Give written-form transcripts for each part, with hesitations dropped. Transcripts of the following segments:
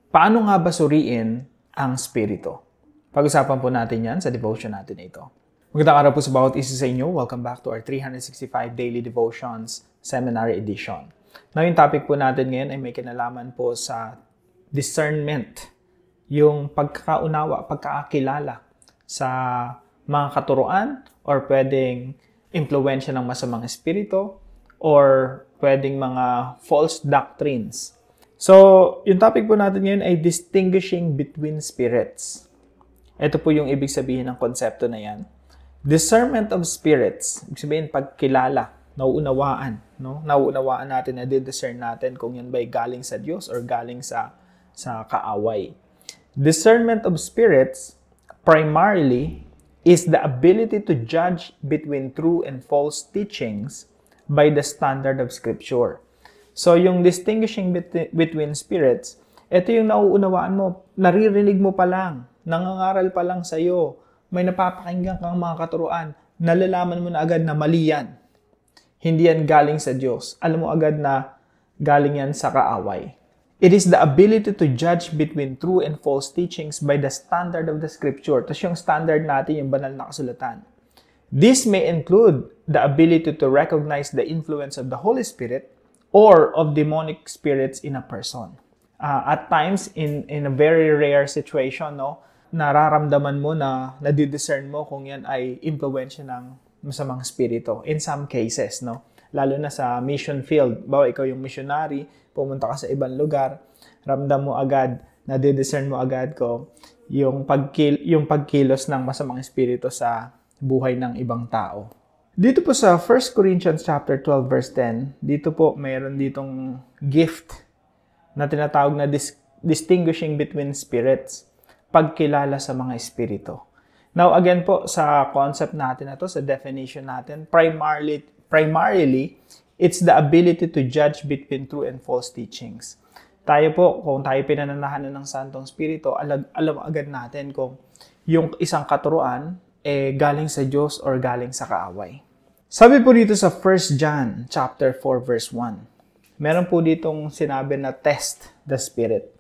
Paano nga ba suriin ang Espiritu? Pag-usapan po natin yan sa devotion natin na ito. Magandang araw po sa bawat isa sa inyo. Welcome back to our 365 Daily Devotions Seminary Edition. Now, yung topic po natin ngayon ay may kinalaman po sa discernment. Yung pagkakaunawa, pagkakakilala sa mga katuruan or pwedeng impluwensya ng masamang espiritu or pwedeng mga false doctrines. So, yung topic po natin ngayon ay distinguishing between spirits. Ito po yung ibig sabihin ng konsepto na yan. Discernment of spirits, ibig sabihin pagkilala, nauunawaan. No? Nauunawaan natin, na-discern natin kung yan ba'y galing sa Diyos or galing sa kaaway. Discernment of spirits, primarily, is the ability to judge between true and false teachings by the standard of Scripture. So, yung distinguishing between spirits, ito yung nauunawaan mo, naririnig mo pa lang, nangangaral pa lang sa'yo, may napapakinggan kang mga katuruan, nalalaman mo na agad na mali yan. Hindi yan galing sa Diyos. Alam mo agad na galing yan sa kaaway. It is the ability to judge between true and false teachings by the standard of the Scripture. Tapos yung standard natin, yung banal na kasulatan. This may include the ability to recognize the influence of the Holy Spirit or of demonic spirits in a person. At times, in a very rare situation, no, nararamdaman mo na nadidiscern mo kung yan ay impluwensya ng masamang spirito. In some cases, no, lalo na sa mission field. Bawa ikaw yung missionary, pumunta ka sa ibang lugar, ramdam mo agad, nadidiscern mo agad ko yung pagkilos ng masamang espiritu sa buhay ng ibang tao. Dito po sa 1 Corinthians chapter 12 verse 10, dito po mayroon ditong gift na tinatawag na distinguishing between spirits, pagkilala sa mga espiritu. Now again po sa concept natin na to, sa definition natin, primarily it's the ability to judge between true and false teachings. Tayo po, kung tayo pinananahanan ng Santong Espiritu, alam agad natin kung yung isang katuruan galing sa Diyos or galing sa kaaway. Sabi po dito sa 1 John chapter 4 verse 1. Meron po ditong sinabi na test the spirit.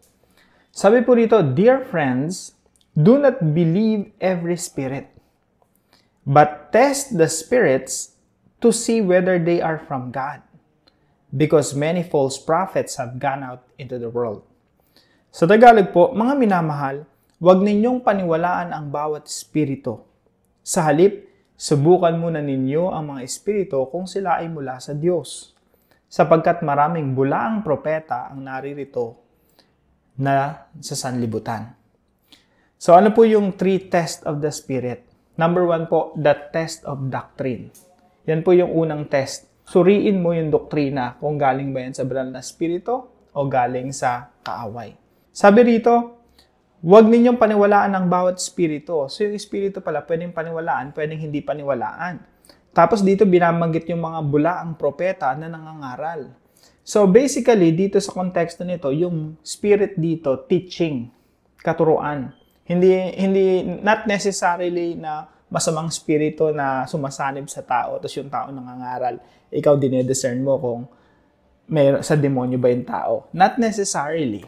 Sabi po dito, "Dear friends, do not believe every spirit, but test the spirits to see whether they are from God, because many false prophets have gone out into the world." Sa Tagalog po, mga minamahal, huwag ninyong paniwalaan ang bawat espiritu. Sa halip, subukan muna ninyo ang mga espiritu kung sila ay mula sa Diyos, sapagkat maraming bulaang propeta ang naririto na sa sanlibutan. So ano po yung 3 tests of the Spirit? Number 1 po, the test of doctrine. Yan po yung unang test. Suriin mo yung doktrina kung galing ba yan sa banal na espiritu o galing sa kaaway. Sabi rito, huwag ninyong paniwalaan ang bawat espiritu. So yung espiritu pala, pwedeng paniwalaan, pwedeng hindi paniwalaan. Tapos dito binabanggit yung mga bulaang propeta na nangangaral. So basically, dito sa konteksto nito, yung spirit dito, teaching, katuruan. Hindi not necessarily na masamang spirito na sumasanib sa tao, tapos yung tao nangangaral. Ikaw dinediscern mo kung may sa demonyo ba yung tao. Not necessarily.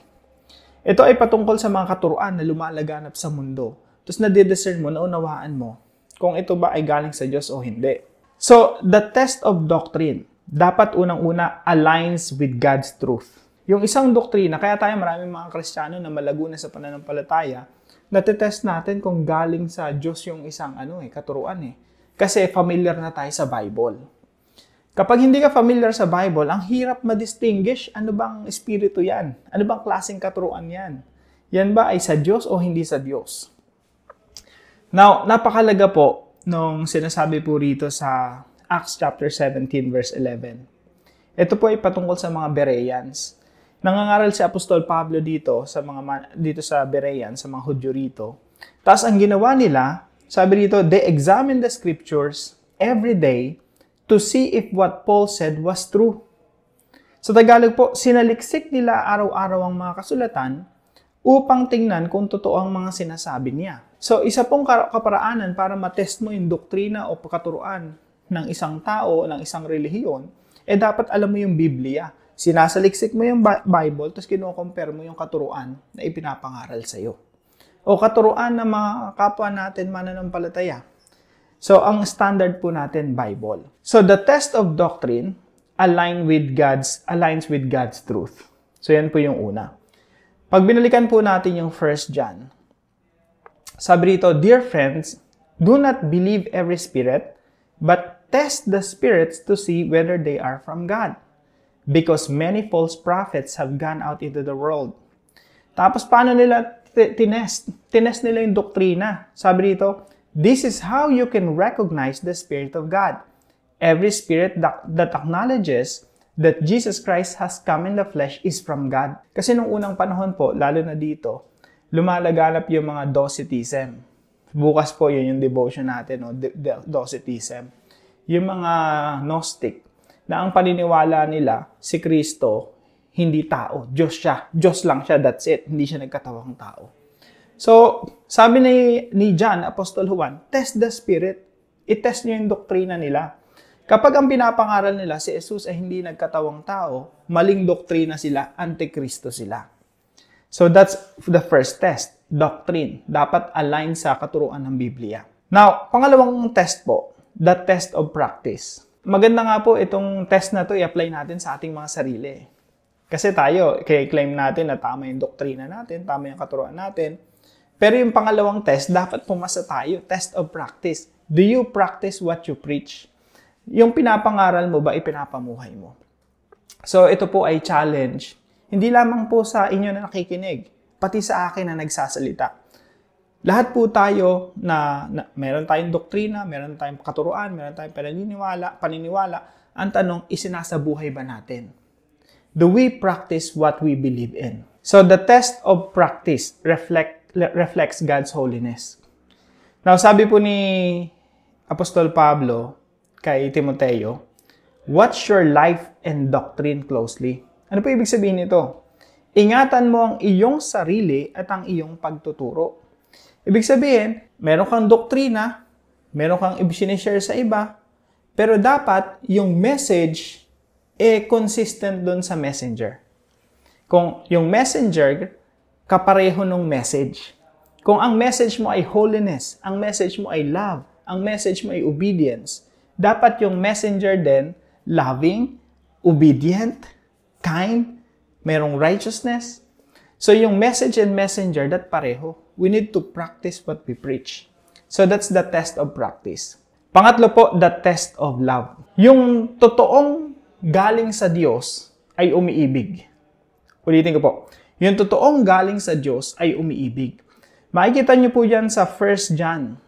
Ito ay patungkol sa mga katuruan na lumalaganap sa mundo. Tapos nadidiscern mo, naunawaan mo kung ito ba ay galing sa Diyos o hindi. So, the test of doctrine, dapat unang-una aligns with God's truth. Yung isang doktrina, kaya tayo maraming mga Kristiyano na malago na sa pananampalataya, natitest natin kung galing sa Diyos yung isang katuruan eh. Kasi familiar na tayo sa Bible. Kapag hindi ka familiar sa Bible, ang hirap ma-distinguish ano bang espiritu yan? Ano bang klaseng katuruan yan? Yan ba ay sa Diyos o hindi sa Diyos? Now, napakalaga po nung sinasabi po rito sa Acts chapter 17 verse 11. Ito po ay patungkol sa mga Bereans. Nangangaral si Apostol Pablo dito sa Berean, sa mga Hudyo rito. Tapos ang ginawa nila, sabi dito, they examine the scriptures every day to see if what Paul said was true. Sa Tagalog po, sinaliksik nila araw-araw ang mga kasulatan upang tingnan kung totoo ang mga sinasabi niya. So, isa pong kaparaanan para matest mo yung doktrina o katuruan ng isang tao, ng isang relihiyon, dapat alam mo yung Biblia. Sinasaliksik mo yung Bible, tapos kino-compare mo yung katuruan na ipinapangaral sa'yo. O katuruan ng mga kapwa natin mananampalataya. So, ang standard po natin, Bible. So, the test of doctrine aligns with God's truth. So, yan po yung una. Pag binalikan po natin yung 1 John, sabi rito, "Dear friends, do not believe every spirit, but test the spirits to see whether they are from God. Because many false prophets have gone out into the world." Tapos, paano nila tinest? Tinest nila yung doktrina. Sabi rito, "This is how you can recognize the Spirit of God. Every spirit that acknowledges that Jesus Christ has come in the flesh is from God." Kasi nung unang panahon po, lalo na dito, lumalaganap yung mga Docetism. Bukas po yun yung devotion natin, no? Docetism. Yung mga Gnostic, na ang paniniwala nila, si Kristo, hindi tao. Diyos siya. Diyos lang siya, that's it. Hindi siya nagkatawang tao. So, sabi ni John, Apostol Juan, test the Spirit. I-test nyo yung doktrina nila. Kapag ang pinapangaral nila, si Jesus ay hindi nagkatawang tao, maling doktrina sila, antikristo sila. So, that's the first test. Doctrine. Dapat align sa katuruan ng Biblia. Now, pangalawang test po, the test of practice. Maganda nga po itong test na to i-apply natin sa ating mga sarili. Kasi tayo, claim natin na tama yung doktrina natin, tama yung katuruan natin. Pero yung pangalawang test, dapat pumasa tayo. Test of practice. Do you practice what you preach? Yung pinapangaral mo ba, ipinapamuhay mo? So, ito po ay challenge. Hindi lamang po sa inyo na nakikinig, pati sa akin na nagsasalita. Lahat po tayo na meron tayong doktrina, meron tayong katuruan, meron tayong paniniwala. Ang tanong, isinasabuhay ba natin? Do we practice what we believe in? So, the test of practice reflects God's holiness. Now, sabi po ni Apostol Pablo kay Timoteo, "Watch your life and doctrine closely." Ano po ibig sabihin nito? Ingatan mo ang iyong sarili at ang iyong pagtuturo. Ibig sabihin, meron kang doktrina, meron kang i-share sa iba, pero dapat yung message consistent doon sa messenger. Kung yung messenger kapareho ng message. Kung ang message mo ay holiness, ang message mo ay love, ang message mo ay obedience, dapat yung messenger din loving, obedient, kind, merong righteousness. So yung message and messenger, that pareho. We need to practice what we preach. So that's the test of practice. Pangatlo po, the test of love. Yung totoong galing sa Diyos ay umiibig. Ulitin ko po. Yung totoong galing sa Diyos ay umiibig. Makikita niyo po yan sa 1 John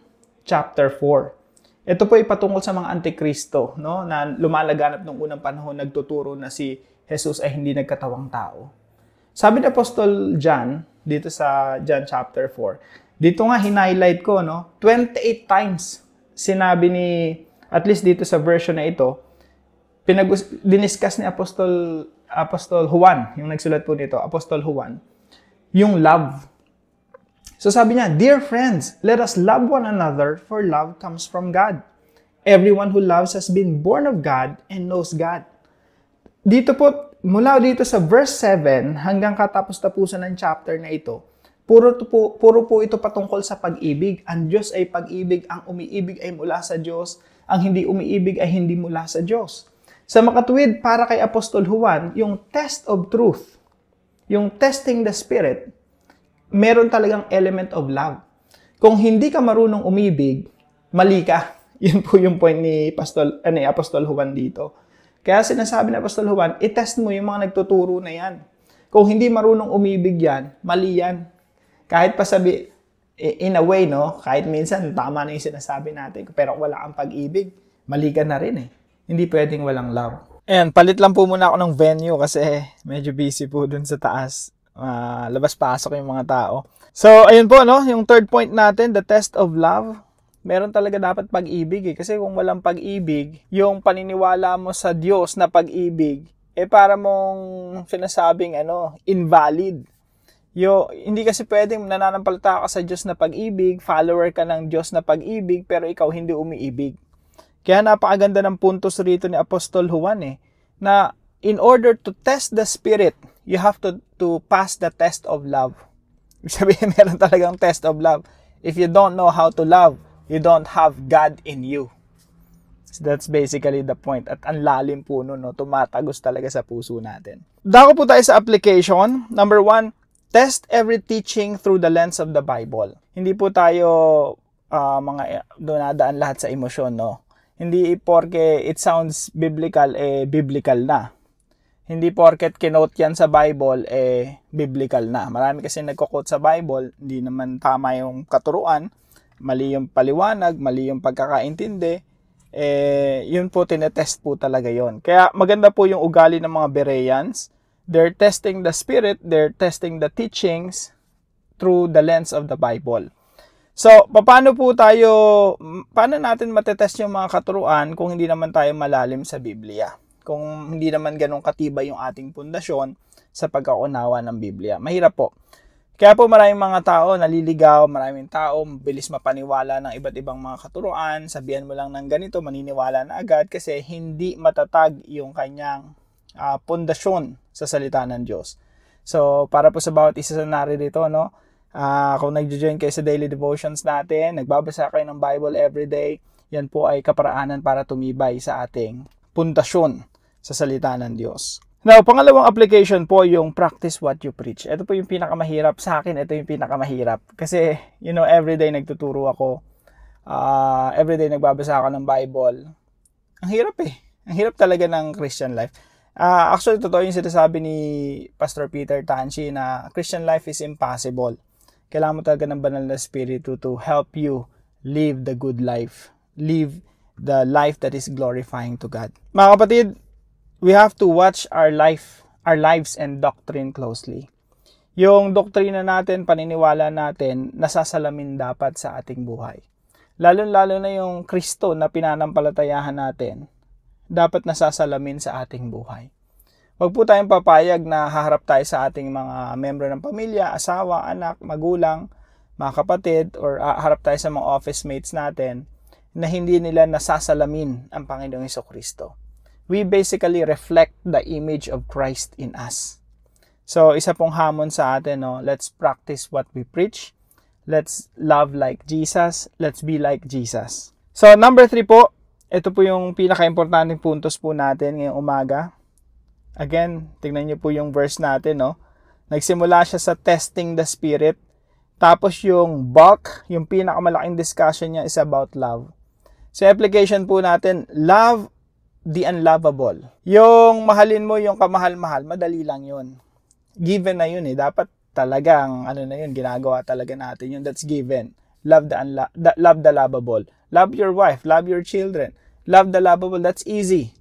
chapter 4. Ito po ay patungkol sa mga antikristo, no? Na lumalaganap nung unang panahon, nagtuturo na si Jesus ay hindi nagkatawang tao. Sabi ni Apostol John, dito sa John chapter 4, dito nga hinighlight ko, no? 28 times sinabi ni, at least dito sa version na ito, diniscuss ni Apostol Juan, yung nagsulat po nito, Apostol Juan, yung love. So sabi niya, "Dear friends, let us love one another, for love comes from God. Everyone who loves has been born of God and knows God." Dito po, mula dito sa verse 7 hanggang katapos-tapusan ng chapter na ito, puro po ito patungkol sa pag-ibig. Ang Diyos ay pag-ibig, ang umiibig ay mula sa Diyos, ang hindi umiibig ay hindi mula sa Diyos. Sa makatuwid, para kay Apostol Juan, yung test of truth, yung testing the Spirit, meron talagang element of love. Kung hindi ka marunong umibig, mali ka. Yun po yung point ni Apostol Juan dito. Kaya sinasabi ni Apostol Juan, i-test mo yung mga nagtuturo na yan. Kung hindi marunong umibig yan, mali yan. Kahit pa sabi, in a way, no? Kahit minsan, tama na yung sinasabi natin, pero wala kang pag-ibig, mali ka na rin eh. Hindi pwedeng walang love. Ayan, palit lang po muna ako ng venue kasi medyo busy po dun sa taas. Labas-pasok yung mga tao. So, ayun po, no? Yung third point natin, the test of love. Meron talaga dapat pag-ibig eh. Kasi kung walang pag-ibig, yung paniniwala mo sa Diyos na pag-ibig, para mong sinasabing invalid. Hindi kasi pwedeng nananampalataya ka sa Diyos na pag-ibig, follower ka ng Diyos na pag-ibig, pero ikaw hindi umiibig. Kaya napakaganda ng puntos rito ni Apostol Juan na in order to test the Spirit, you have to pass the test of love. Ibig sabihin, meron talagang test of love. If you don't know how to love, you don't have God in you. So that's basically the point. At ang lalim po no, tumatagos talaga sa puso natin. Dako po tayo sa application. Number 1, test every teaching through the lens of the Bible. Hindi po tayo dunadaan lahat sa emosyon, no? Hindi porke it sounds biblical, biblical na. Hindi porket kinote yan sa Bible, biblical na. Marami kasi nagko-quote sa Bible, hindi naman tama yung katuruan, mali yung paliwanag, mali yung pagkakaintindi, yun po, tinetest po talaga yon. Kaya maganda po yung ugali ng mga Bereans. They're testing the Spirit, they're testing the teachings through the lens of the Bible. So, paano natin matetest yung mga katuruan kung hindi naman tayo malalim sa Biblia? Kung hindi naman ganun katibay yung ating pundasyon sa pagkaunawa ng Biblia. Mahirap po. Kaya po maraming mga tao naliligaw, maraming tao mabilis mapaniwala ng iba't ibang mga katuruan. Sabihan mo lang ng ganito, maniniwala na agad kasi hindi matatag yung kanyang pundasyon sa salita ng Diyos. So, para po sa bawat isa sa naririto, no? Kung nag-join kayo sa daily devotions natin, nagbabasa kayo ng Bible everyday, yan po ay kaparaanan para tumibay sa ating pundasyon sa salita ng Diyos. Now, pangalawang application po yung practice what you preach. Ito po yung pinakamahirap sa akin. Ito yung pinakamahirap. Kasi, everyday nagtuturo ako. Everyday nagbabasa ako ng Bible. Ang hirap Ang hirap talaga ng Christian life. Actually, totoo yung sinasabi ni Pastor Peter Tanchi na Christian life is impossible. Kailangan mo talaga ng banal na spirito to help you live the good life. Live the life that is glorifying to God. Mga kapatid, we have to watch our lives and doctrine closely. Yung doktrina natin, paniniwala natin, nasasalamin dapat sa ating buhay. Lalo-lalo na yung Kristo na pinanampalatayahan natin, dapat nasasalamin sa ating buhay. Huwag po tayong papayag na haharap tayo sa ating mga membro ng pamilya, asawa, anak, magulang, mga kapatid, or harap tayo sa mga office mates natin na hindi nila nasasalamin ang Panginoong Jesucristo. We basically reflect the image of Christ in us. So, isa pong hamon sa atin, no? Let's practice what we preach. Let's love like Jesus. Let's be like Jesus. So, number 3 po, ito po yung pinaka-importanting puntos po natin ngayong umaga. Again, tingnan niyo po yung verse natin, no? Nagsimula siya sa testing the Spirit. Tapos yung bulk, yung pinakamalaking discussion niya is about love. So, application po natin, love the unlovable. Yung mahalin mo yung kamahal-mahal, madali lang yun. Given na yun Dapat talagang, ginagawa talaga natin yun. That's given. Love the lovable. Love your wife, love your children. Love the lovable, that's easy.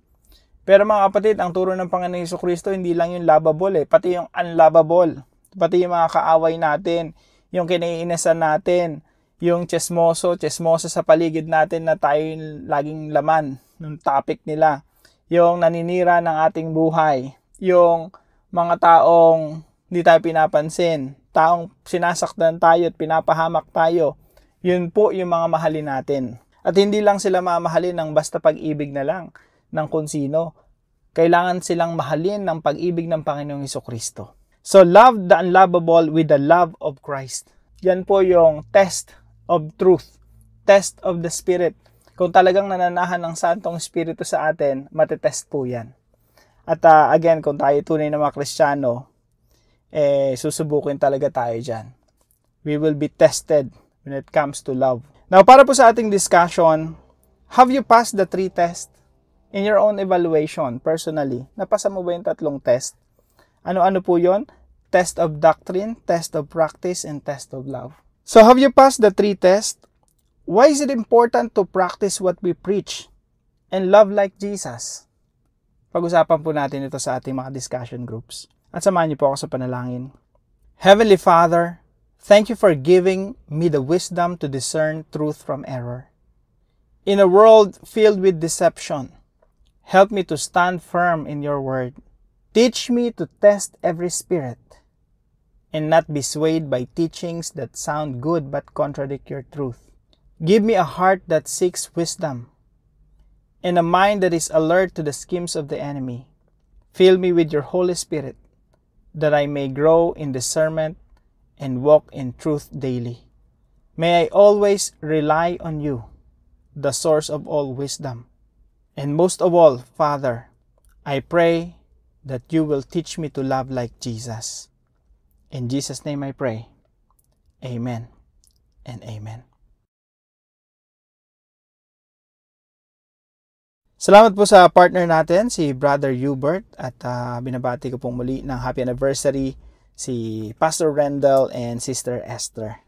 Pero mga kapatid, ang turo ng Panginoong Jesucristo, hindi lang yung lovable pati yung unlovable. Pati yung mga kaaway natin, yung kinaiinisan natin, yung chismosa sa paligid natin na tayo laging laman ng topic nila. Yung naninira ng ating buhay, yung mga taong hindi tayo pinapansin, taong sinasaktan tayo at pinapahamak tayo, yun po yung mga mahalin natin. At hindi lang sila mamahalin ng basta pag-ibig na lang ng kung sino. Kailangan silang mahalin ng pag-ibig ng Panginoong Jesucristo. So, love the unlovable with the love of Christ. Yan po yung test of truth. Test of the Spirit. Kung talagang nananahan ng Santong Espiritu sa atin, matetest po yan. At again, kung tayo tunay na mga Kristiyano, susubukin talaga tayo dyan. We will be tested when it comes to love. Now, para po sa ating discussion, have you passed the 3 tests? In your own evaluation, personally, napasa mo ba yung 3 test? Ano-ano po yon? Test of doctrine, test of practice, and test of love. So, have you passed the 3 tests? Why is it important to practice what we preach and love like Jesus? Pag-usapan po natin ito sa ating mga discussion groups. At samahan niyo po ako sa panalangin. Heavenly Father, thank you for giving me the wisdom to discern truth from error. In a world filled with deception, help me to stand firm in your word. Teach me to test every spirit and not be swayed by teachings that sound good but contradict your truth. Give me a heart that seeks wisdom and a mind that is alert to the schemes of the enemy. Fill me with your Holy Spirit, that I may grow in discernment and walk in truth daily. May I always rely on you, the source of all wisdom. And most of all, Father, I pray that you will teach me to love like Jesus. In Jesus' name I pray. Amen and amen. Salamat po sa partner natin, si Brother Hubert, at binabati ko pong muli ng happy anniversary si Pastor Rendell and Sister Esther.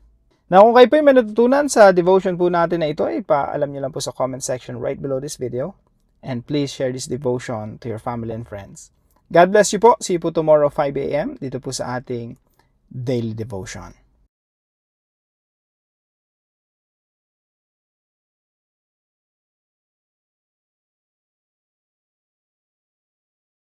Now, kung kayo po may natutunan sa devotion po natin na ito, ipaalam niyo lang po sa comment section right below this video. And please share this devotion to your family and friends. God bless you po. See you po tomorrow 5 a.m. dito po sa ating Daily Devotion.